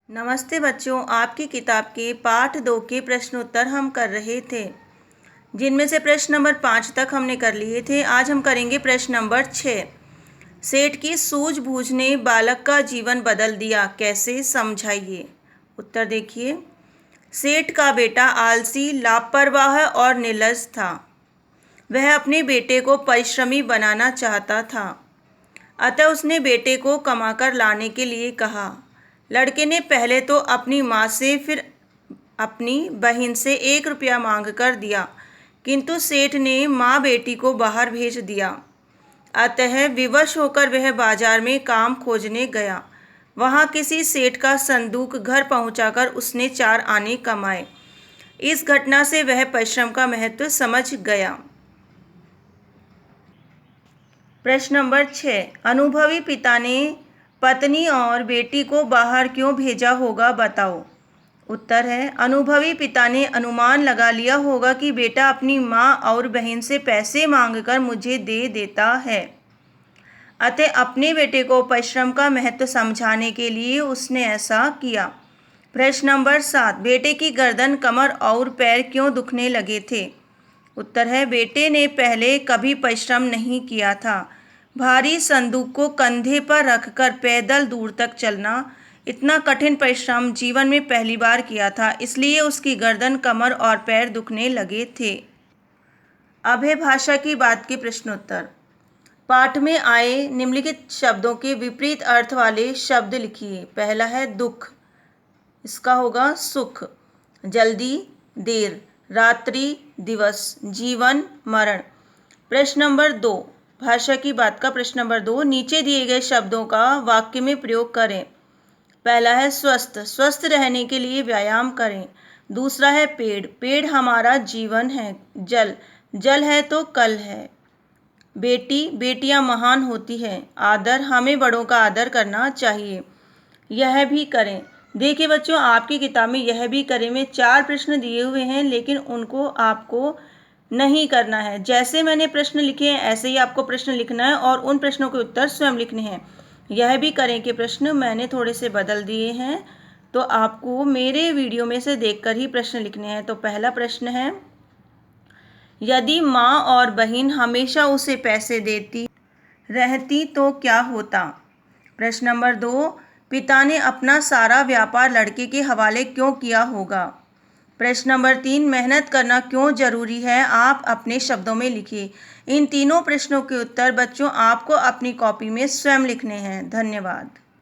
नमस्ते बच्चों, आपकी किताब के पाठ 2 के प्रश्नोत्तर हम कर रहे थे, जिनमें से प्रश्न नंबर 5 तक हमने कर लिए थे। आज हम करेंगे प्रश्न नंबर 6। सेठ की सूझबूझ ने बालक का जीवन बदल दिया, कैसे समझाइए। उत्तर देखिए। सेठ का बेटा आलसी, लापरवाह और निर्लज था। वह अपने बेटे को परिश्रमी बनाना चाहता था, अतः उसने बेटे को कमाकर लाने के लिए कहा। लड़के ने पहले तो अपनी माँ से, फिर अपनी बहन से 1 रुपया मांग कर दिया, किंतु सेठ ने माँ बेटी को बाहर भेज दिया। अतः विवश होकर वह बाजार में काम खोजने गया। वहाँ किसी सेठ का संदूक घर पहुँचाकर उसने 4 आने कमाए। इस घटना से वह परिश्रम का महत्व समझ गया। प्रश्न नंबर 6। अनुभवी पिता ने पत्नी और बेटी को बाहर क्यों भेजा होगा, बताओ। उत्तर है, अनुभवी पिता ने अनुमान लगा लिया होगा कि बेटा अपनी माँ और बहन से पैसे मांगकर मुझे दे देता है, अतः अपने बेटे को परिश्रम का महत्व समझाने के लिए उसने ऐसा किया। प्रश्न नंबर 7। बेटे की गर्दन, कमर और पैर क्यों दुखने लगे थे। उत्तर है, बेटे ने पहले कभी परिश्रम नहीं किया था। भारी संदूक को कंधे पर रखकर पैदल दूर तक चलना, इतना कठिन परिश्रम जीवन में पहली बार किया था, इसलिए उसकी गर्दन, कमर और पैर दुखने लगे थे। अब है भाषा की बात के प्रश्नोत्तर। पाठ में आए निम्नलिखित शब्दों के विपरीत अर्थ वाले शब्द लिखिए। पहला है दुख, इसका होगा सुख। जल्दी, देर। रात्रि, दिवस। जीवन, मरण। प्रश्न नंबर 2। भाषा की बात का प्रश्न नंबर 2। नीचे दिए गए शब्दों का वाक्य में प्रयोग करें। पहला है स्वस्थ, स्वस्थ रहने के लिए व्यायाम करें। दूसरा है पेड़, पेड़ हमारा जीवन है। जल, जल है तो कल है। बेटी, बेटियां महान होती हैं। आदर, हमें बड़ों का आदर करना चाहिए। यह भी करें। देखिए बच्चों, आपकी किताब में यह भी करें में 4 प्रश्न दिए हुए हैं, लेकिन उनको आपको नहीं करना है। जैसे मैंने प्रश्न लिखे हैं ऐसे ही आपको प्रश्न लिखना है और उन प्रश्नों के उत्तर स्वयं लिखने हैं। यह भी करें कि प्रश्न मैंने थोड़े से बदल दिए हैं, तो आपको मेरे वीडियो में से देखकर ही प्रश्न लिखने हैं। तो पहला प्रश्न है, यदि माँ और बहन हमेशा उसे पैसे देती रहती तो क्या होता। प्रश्न नंबर 2। पिता ने अपना सारा व्यापार लड़के के हवाले क्यों किया होगा। प्रश्न नंबर 3। मेहनत करना क्यों जरूरी है, आप अपने शब्दों में लिखिए। इन तीनों प्रश्नों के उत्तर बच्चों आपको अपनी कॉपी में स्वयं लिखने हैं। धन्यवाद।